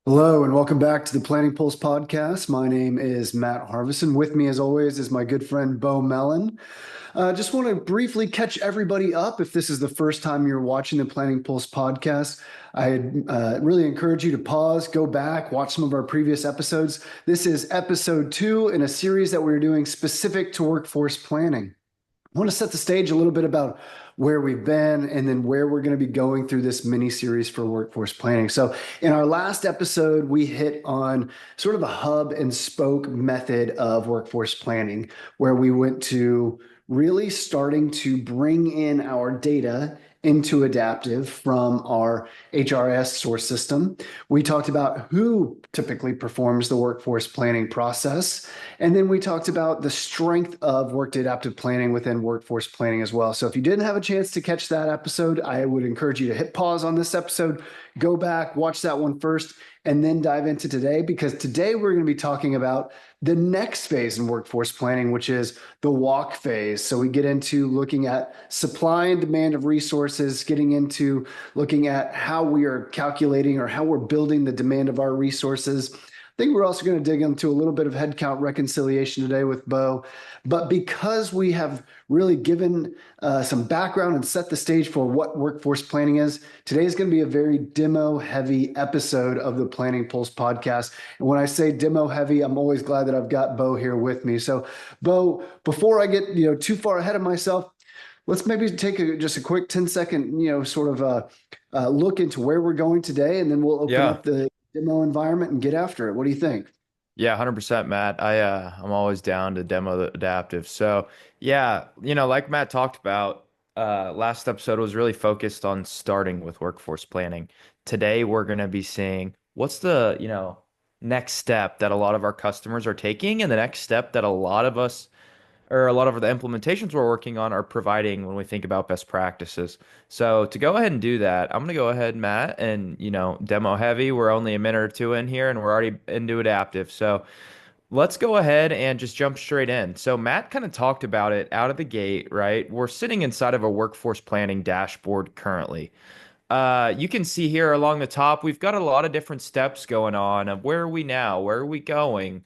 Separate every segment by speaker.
Speaker 1: Hello and welcome back to the Planning Pulse podcast. My name is Matt Harvison. With me, as always, is my good friend Beau Mellon. Just want to briefly catch everybody up. If this is the first time you're watching the Planning Pulse podcast, I really encourage you to pause, go back, watch some of our previous episodes. This is episode 2 in a series that we're doing specific to workforce planning. I want to set the stage a little bit about where we've been and then where we're going to be going through this mini series for workforce planning. So, in our last episode, we hit on sort of the hub and spoke method of workforce planning, where we went to really starting to bring in our data into Adaptive from our HRS source system. We talked about who typically performs the workforce planning process. And then we talked about the strength of workday adaptive planning within workforce planning as well. So if you didn't have a chance to catch that episode, I would encourage you to hit pause on this episode, go back, watch that one first, and then dive into today, because today we're going to be talking about the next phase in workforce planning, which is the walk phase. So we get into looking at supply and demand of resources, getting into looking at how we are calculating or how we're building the demand of our resources. I think we're also going to dig into a little bit of headcount reconciliation today with Beau. But because we have really given some background and set the stage for what workforce planning is, today is going to be a very demo heavy episode of the Planning Pulse podcast. And when I say demo heavy, I'm always glad that I've got Beau here with me. So, Beau, before I get too far ahead of myself, let's maybe take just a quick 10-second, sort of look into where we're going today, and then we'll open
Speaker 2: Yeah.
Speaker 1: up the demo environment and get after it. What do you think?
Speaker 2: Yeah, 100% Matt. I'm always down to demo the adaptive. So, yeah, like Matt talked about, last episode was really focused on starting with workforce planning. Today we're going to be seeing what's the, next step that a lot of our customers are taking and the next step that a lot of us or a lot of the implementations we're working on are providing when we think about best practices. So to go ahead and do that, I'm going to go ahead, Matt, and demo heavy. We're only a minute or two in here and we're already into adaptive. So let's go ahead and just jump straight in. So Matt kind of talked about it out of the gate, right? We're sitting inside of a workforce planning dashboard currently. You can see here along the top, we've got a lot of different steps going on of where are we now? Where are we going?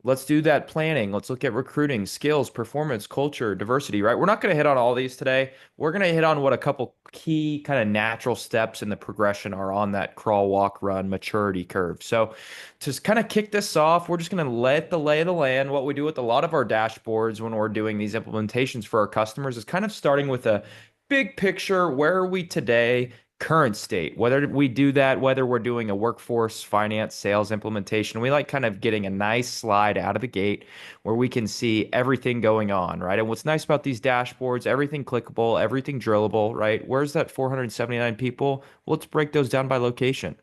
Speaker 2: Let's do that planning. Let's look at recruiting, skills, performance, culture, diversity, right? We're not going to hit on all these today. We're going to hit on what a couple key kind of natural steps in the progression are on that crawl, walk, run maturity curve. So to kind of kick this off, we're just going to let the lay of the land. What we do with a lot of our dashboards when we're doing these implementations for our customers is kind of starting with a big picture. Where are we today? Current state, whether we do that, whether we're doing a workforce, finance, sales implementation, we like kind of getting a nice slide out of the gate where we can see everything going on, right? And what's nice about these dashboards, everything clickable, everything drillable, right? Where's that 479 people? Well, let's break those down by location.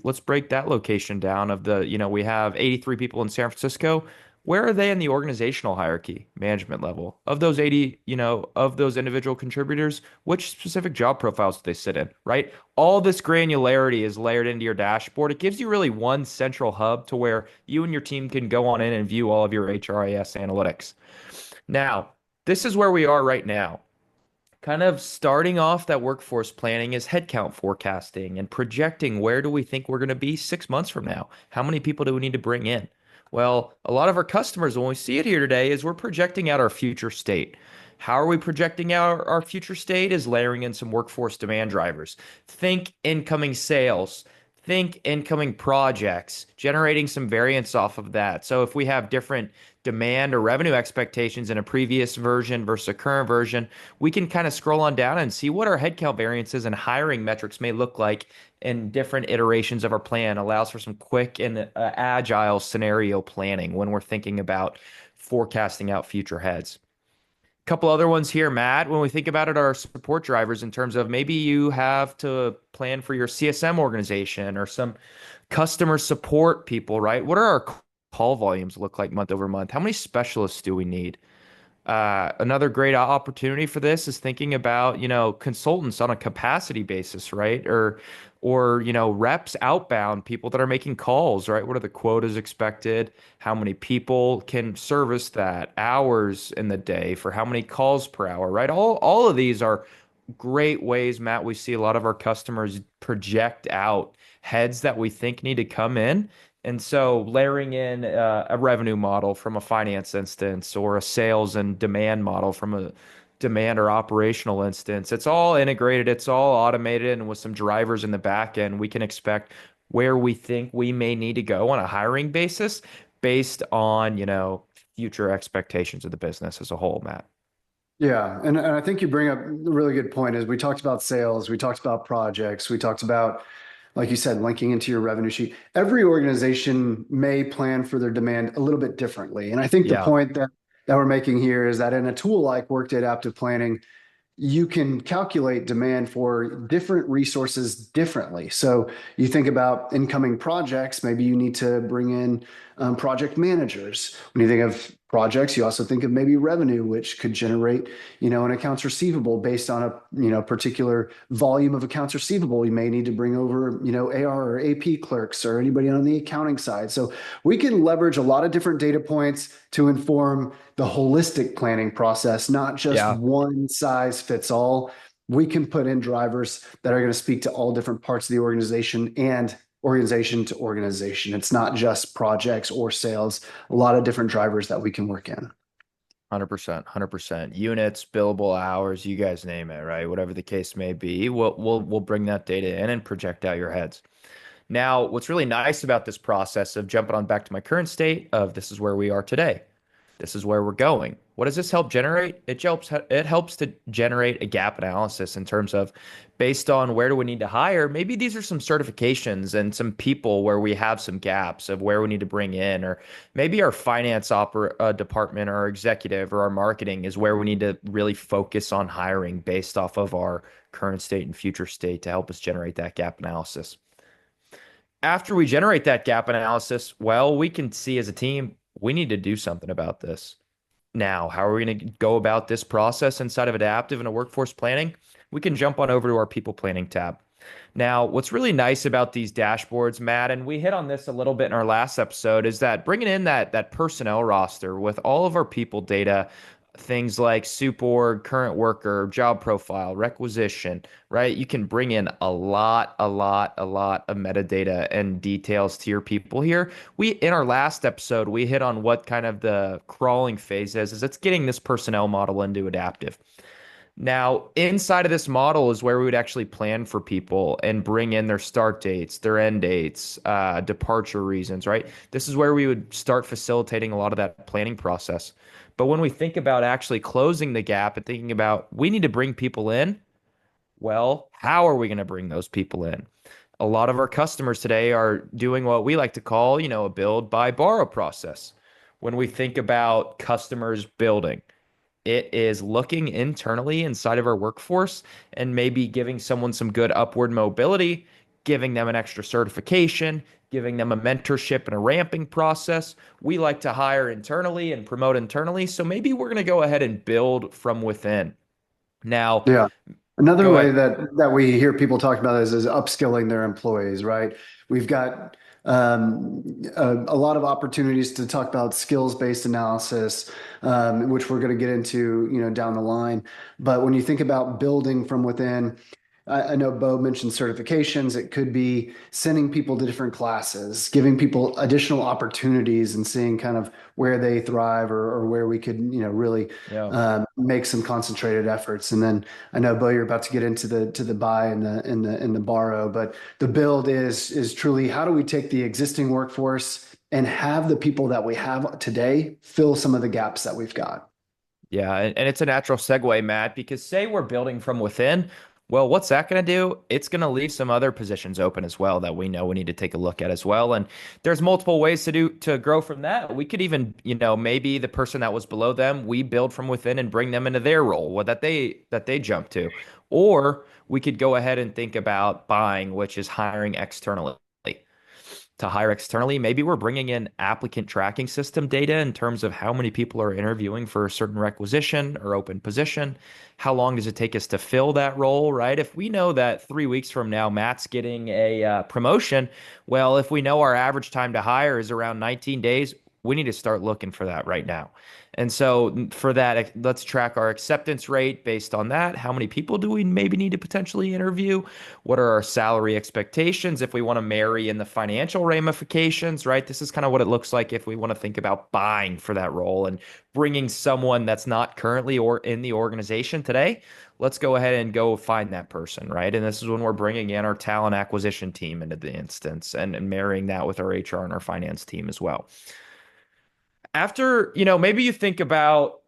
Speaker 2: Let's break that location down of the, we have 83 people in San Francisco. Where are they in the organizational hierarchy, management level? Of those 80, of those individual contributors, which specific job profiles do they sit in, right? All this granularity is layered into your dashboard. It gives you really one central hub to where you and your team can go on in and view all of your HRIS analytics. Now, this is where we are right now. Kind of starting off that workforce planning is headcount forecasting and projecting where do we think we're going to be 6 months from now? How many people do we need to bring in? Well, a lot of our customers, when we see it here today, is we're projecting out our future state. How are we projecting out our future state? Is layering in some workforce demand drivers. Think incoming sales, think incoming projects, generating some variance off of that. So if we have different demand or revenue expectations in a previous version versus a current version, we can kind of scroll on down and see what our headcount variances and hiring metrics may look like in different iterations of our plan. Allows for some quick and agile scenario planning when we're thinking about forecasting out future heads. Couple other ones here, Matt. When we think about it, our support drivers in terms of maybe you have to plan for your CSM organization or some customer support people, right? What are our call volumes look like month over month? How many specialists do we need? Another great opportunity for this is thinking about, consultants on a capacity basis, right? Or, reps outbound, people that are making calls, right? What are the quotas expected? How many people can service that? Hours in the day for how many calls per hour, right? All of these are great ways, Matt, we see a lot of our customers project out heads that we think need to come in. And so layering in a revenue model from a finance instance or a sales and demand model from a demand or operational instance, it's all integrated, it's all automated, and with some drivers in the back end, we can expect where we think we may need to go on a hiring basis based on, future expectations of the business as a whole, Matt.
Speaker 1: Yeah, and I think you bring up a really good point. Is we talked about sales, we talked about projects, we talked about, like you said, linking into your revenue sheet. Every organization may plan for their demand a little bit differently. And I think the
Speaker 2: Yeah.
Speaker 1: point that we're making here is that in a tool like Workday Adaptive Planning, you can calculate demand for different resources differently. So you think about incoming projects, maybe you need to bring in project managers. When you think of projects, you also think of maybe revenue, which could generate, an accounts receivable based on a, particular volume of accounts receivable. You may need to bring over, AR or AP clerks or anybody on the accounting side. So we can leverage a lot of different data points to inform the holistic planning process, not just
Speaker 2: Yeah.
Speaker 1: one size fits all. We can put in drivers that are going to speak to all different parts of the organization and organization to organization. It's not just projects or sales, a lot of different drivers that we can work in.
Speaker 2: 100%, 100%. Units, billable hours, you guys name it, right? Whatever the case may be, we'll bring that data in and project out your heads. Now, what's really nice about this process of jumping on back to my current state of this is where we are today. This is where we're going. What does this help generate? It helps to generate a gap analysis in terms of based on where do we need to hire. Maybe these are some certifications and some people where we have some gaps of where we need to bring in, or maybe our department or our executive or our marketing is where we need to really focus on hiring based off of our current state and future state to help us generate that gap analysis. After we generate that gap analysis, well, we can see as a team, we need to do something about this. Now, how are we going to go about this process inside of adaptive and a workforce planning? We can jump on over to our people planning tab. Now, what's really nice about these dashboards, Matt, and we hit on this a little bit in our last episode, is that bringing in that personnel roster with all of our people data, things like soup org, current worker, job profile, requisition, right? You can bring in a lot of metadata and details to your people here. In our last episode, we hit on what kind of the crawling phase is it's getting this personnel model into adaptive. Now, inside of this model is where we would actually plan for people and bring in their start dates, their end dates, departure reasons, right? This is where we would start facilitating a lot of that planning process. But when we think about actually closing the gap and thinking about we need to bring people in, well, how are we going to bring those people in? A lot of our customers today are doing what we like to call, a build, buy, borrow process. When we think about customers building, it is looking internally inside of our workforce and maybe giving someone some good upward mobility, giving them an extra certification, giving them a mentorship and a ramping process. We like to hire internally and promote internally. So maybe we're going to go ahead and build from within. Now,
Speaker 1: Yeah. Another
Speaker 2: go
Speaker 1: way
Speaker 2: ahead.
Speaker 1: that we hear people talk about is upskilling their employees, right? We've got a lot of opportunities to talk about skills-based analysis, which we're going to get into, down the line. But when you think about building from within, I know Beau mentioned certifications. It could be sending people to different classes, giving people additional opportunities and seeing kind of where they thrive or where we could, really
Speaker 2: Yeah.
Speaker 1: make some concentrated efforts. And then I know, Beau, you're about to get into the buy and the borrow, but the build is truly how do we take the existing workforce and have the people that we have today fill some of the gaps that we've got.
Speaker 2: Yeah, and it's a natural segue, Matt, because say we're building from within. Well, what's that going to do? It's going to leave some other positions open as well that we know we need to take a look at as well. And there's multiple ways to grow from that. We could even, maybe the person that was below them, we build from within and bring them into their role, what that they jump to. Or we could go ahead and think about buying, which is hiring externally to hire externally. Maybe we're bringing in applicant tracking system data in terms of how many people are interviewing for a certain requisition or open position. How long does it take us to fill that role, right? If we know that 3 weeks from now, Matt's getting a promotion, well, if we know our average time to hire is around 19 days, we need to start looking for that right now. And so for that, let's track our acceptance rate based on that. How many people do we maybe need to potentially interview? What are our salary expectations if we want to marry in the financial ramifications, right? This is kind of what it looks like if we want to think about buying for that role and bringing someone that's not currently or in the organization today. Let's go ahead and go find that person, right? And this is when we're bringing in our talent acquisition team into the instance and marrying that with our HR and our finance team as well. After, maybe you think about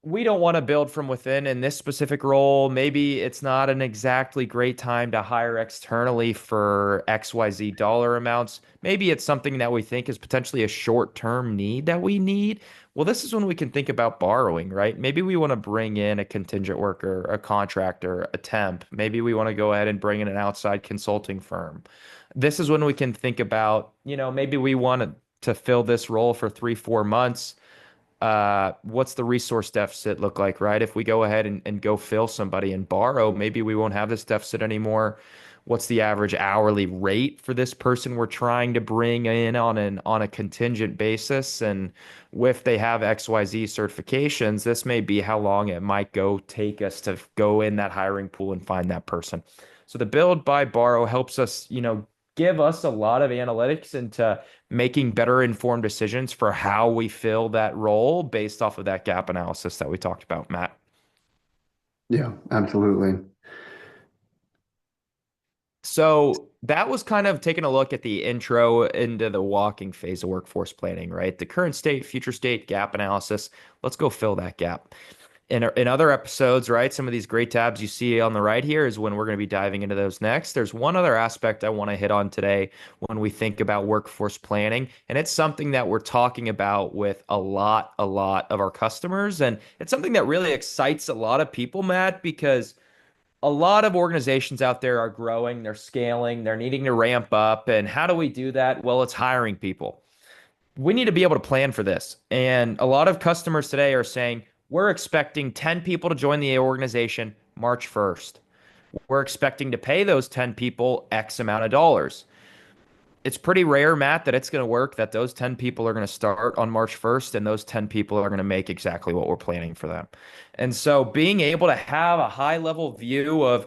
Speaker 2: we don't want to build from within in this specific role. Maybe it's not an exactly great time to hire externally for XYZ dollar amounts. Maybe it's something that we think is potentially a short-term need that we need. Well, this is when we can think about borrowing, right? Maybe we want to bring in a contingent worker, a contractor, a temp. Maybe we want to go ahead and bring in an outside consulting firm. This is when we can think about, maybe we want to fill this role for 3, 4 months. What's the resource deficit look like, right? If we go ahead and go fill somebody and borrow, maybe we won't have this deficit anymore. What's the average hourly rate for this person we're trying to bring in on a contingent basis? And if they have XYZ certifications, this may be how long it might go take us to go in that hiring pool and find that person. So the build, buy, borrow helps us, give us a lot of analytics into making better informed decisions for how we fill that role based off of that gap analysis that we talked about, Matt.
Speaker 1: Yeah, absolutely.
Speaker 2: So that was kind of taking a look at the intro into the walking phase of workforce planning, right? The current state, future state, gap analysis. Let's go fill that gap. In other episodes, right, some of these great tabs you see on the right here is when we're going to be diving into those next. There's one other aspect I want to hit on today when we think about workforce planning, and it's something that we're talking about with a lot of our customers, and it's something that really excites a lot of people, Matt, because a lot of organizations out there are growing, they're scaling, they're needing to ramp up, and how do we do that? Well, it's hiring people. We need to be able to plan for this. And a lot of customers today are saying, we're expecting 10 people to join the organization March 1st. We're expecting to pay those 10 people X amount of dollars. It's pretty rare, Matt, that it's going to work, that those 10 people are going to start on March 1st and those 10 people are going to make exactly what we're planning for them. And so being able to have a high level view of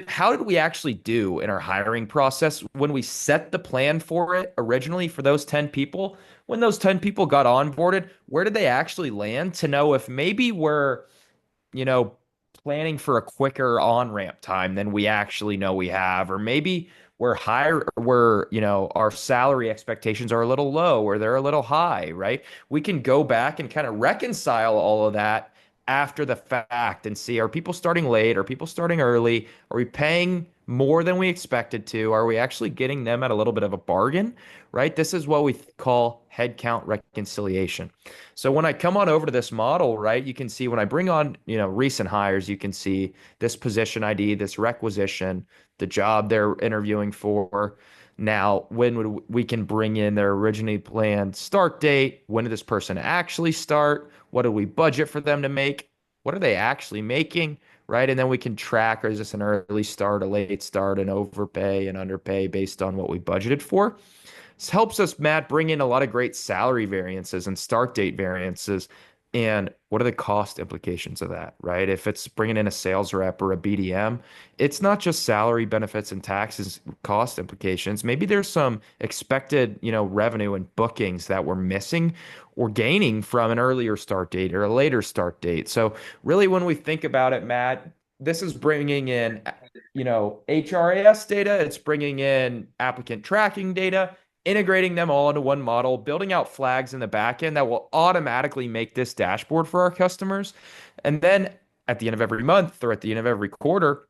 Speaker 2: how did we actually do in our hiring process when we set the plan for it originally for those 10 people, when those 10 people got onboarded, where did they actually land to know if maybe we're, you know, planning for a quicker on-ramp time than we actually know we have, or maybe we're higher, our salary expectations are a little low or they're a little high, right? We can go back and kind of reconcile all of that after the fact and see, are people starting late? Are people starting early? Are we paying more than we expected to? Are we actually getting them at a little bit of a bargain, right? This is what we call headcount reconciliation. So when I come on over to this model, right, you can see when I bring on, recent hires, you can see this position ID, this requisition, the job they're interviewing for. Now, when would we can bring in their originally planned start date? When did this person actually start? What do we budget for them to make? What are they actually making? Right. And then we can track, or is this an early start, a late start, an overpay, and underpay based on what we budgeted for? This helps us, Matt, bring in a lot of great salary variances and start date variances. And what are the cost implications of that, right? If it's bringing in a sales rep or a BDM, it's not just salary, benefits, and taxes cost implications. Maybe there's some expected, revenue and bookings that we're missing or gaining from an earlier start date or a later start date. So really, when we think about it, Matt, this is bringing in, HRAS data. It's bringing in applicant tracking data, integrating them all into one model, building out flags in the back end that will automatically make this dashboard for our customers. And then at the end of every month or at the end of every quarter,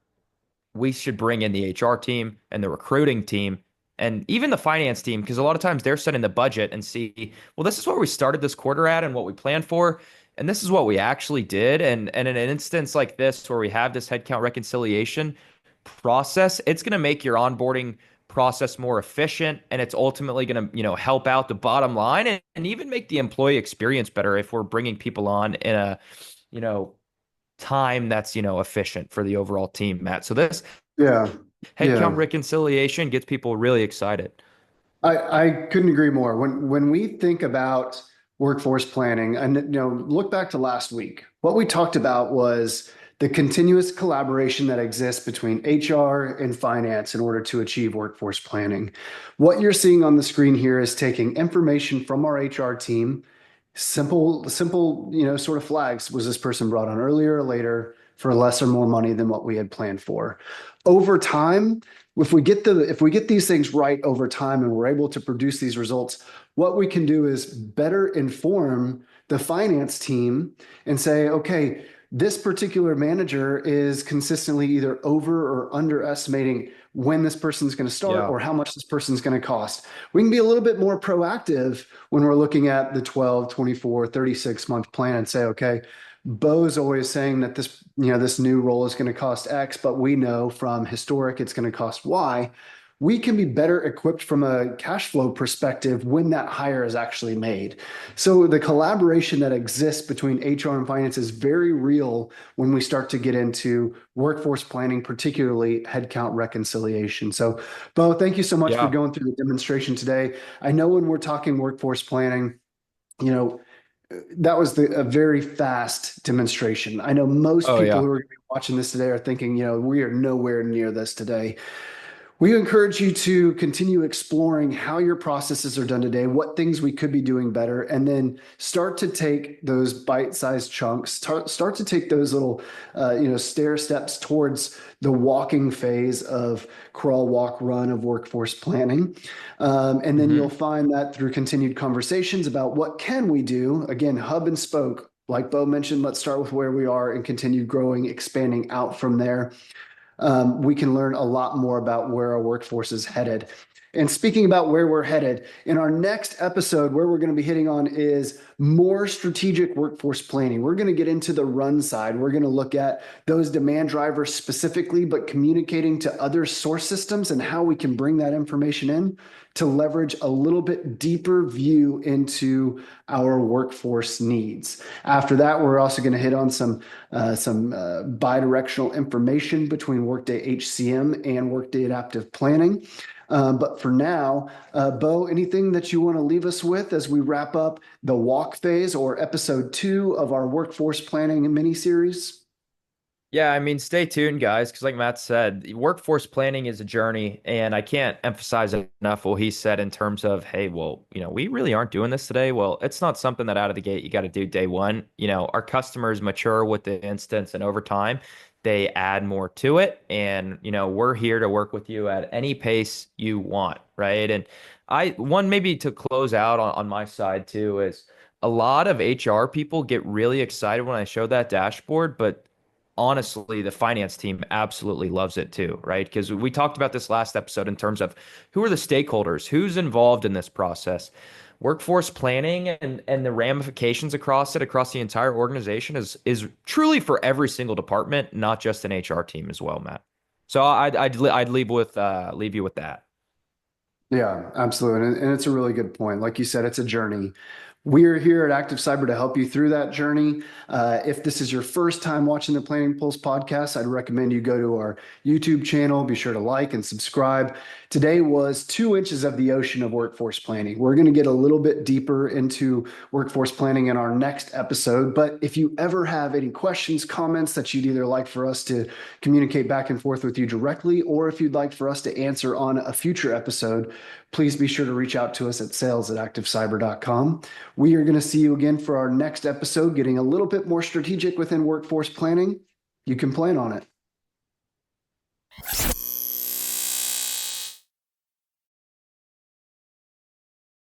Speaker 2: we should bring in the HR team and the recruiting team and even the finance team, because a lot of times they're setting the budget and see, well, this is where we started this quarter at and what we planned for. And this is what we actually did. And in an instance like this, where we have this headcount reconciliation process, it's going to make your onboarding process more efficient, and it's ultimately going to, help out the bottom line and even make the employee experience better if we're bringing people on in a, you know, time that's, efficient for the overall team, Matt. So this
Speaker 1: Yeah.
Speaker 2: headcount
Speaker 1: Yeah.
Speaker 2: reconciliation gets people really excited.
Speaker 1: I couldn't agree more. When we think about workforce planning. And look back to last week. What we talked about was the continuous collaboration that exists between HR and finance in order to achieve workforce planning. What you're seeing on the screen here is taking information from our HR team, simple, sort of flags. Was this person brought on earlier or later for less or more money than what we had planned for? Over time, if we get these things right over time and we're able to produce these results, what we can do is better inform the finance team and say, okay, this particular manager is consistently either over or underestimating when this person's going to start
Speaker 2: Yeah.
Speaker 1: or how much this person's going to cost. We can be a little bit more proactive when we're looking at the 12, 24, 36-month plan and say, okay, Beau's always saying that this new role is going to cost X, but we know from historic it's going to cost Y. We can be better equipped from a cash flow perspective when that hire is actually made. So the collaboration that exists between HR and finance is very real when we start to get into workforce planning, particularly headcount reconciliation. So, Beau, thank you so much for
Speaker 2: Yeah.
Speaker 1: going through the demonstration today. I know when we're talking workforce planning, you know, that was a very fast demonstration. I know most
Speaker 2: Oh
Speaker 1: people
Speaker 2: yeah.
Speaker 1: who are going to be watching this today are thinking, we are nowhere near this today. We encourage you to continue exploring how your processes are done today, what things we could be doing better, and then start to take those bite-sized chunks, start to take those little, stair steps towards the walking phase of crawl, walk, run of workforce planning. And then you'll
Speaker 2: Hmm.
Speaker 1: find that through continued conversations about what can we do, again, hub and spoke. Like Beau mentioned, let's start with where we are and continue growing, expanding out from there. We can learn a lot more about where our workforce is headed. And speaking about where we're headed, in our next episode, where we're going to be hitting on is more strategic workforce planning. We're going to get into the run side. We're going to look at those demand drivers specifically, but communicating to other source systems and how we can bring that information in to leverage a little bit deeper view into our workforce needs. After that, we're also going to hit on some bidirectional information between Workday HCM and Workday Adaptive Planning. But for now, Beau, anything that you want to leave us with as we wrap up the walk phase or episode 2 of our workforce planning mini series?
Speaker 2: Yeah, I mean, stay tuned, guys, because like Matt said, workforce planning is a journey, and I can't emphasize enough what he said in terms of, hey, well, we really aren't doing this today. Well, it's not something that out of the gate you got to do day one. Our customers mature with the instance, and over time, they add more to it, and we're here to work with you at any pace you want, right? And one maybe to close out on my side too is a lot of HR people get really excited when I show that dashboard, but honestly, the finance team absolutely loves it too, right? Because we talked about this last episode in terms of who are the stakeholders, who's involved in this process. Workforce planning and the ramifications across it, across the entire organization is truly for every single department, not just an HR team as well, Matt. So I'd leave you with that.
Speaker 1: Yeah, absolutely. And it's a really good point. Like you said, it's a journey. We're here at Active Cyber to help you through that journey. If this is your first time watching the Planning Pulse podcast, I'd recommend you go to our YouTube channel. Be sure to like and subscribe. Today was 2 inches of the ocean of workforce planning. We're going to get a little bit deeper into workforce planning in our next episode. But if you ever have any questions, comments that you'd either like for us to communicate back and forth with you directly, or if you'd like for us to answer on a future episode, please be sure to reach out to us at sales@activecyber.com. We are going to see you again for our next episode, getting a little bit more strategic within workforce planning. You can plan on it.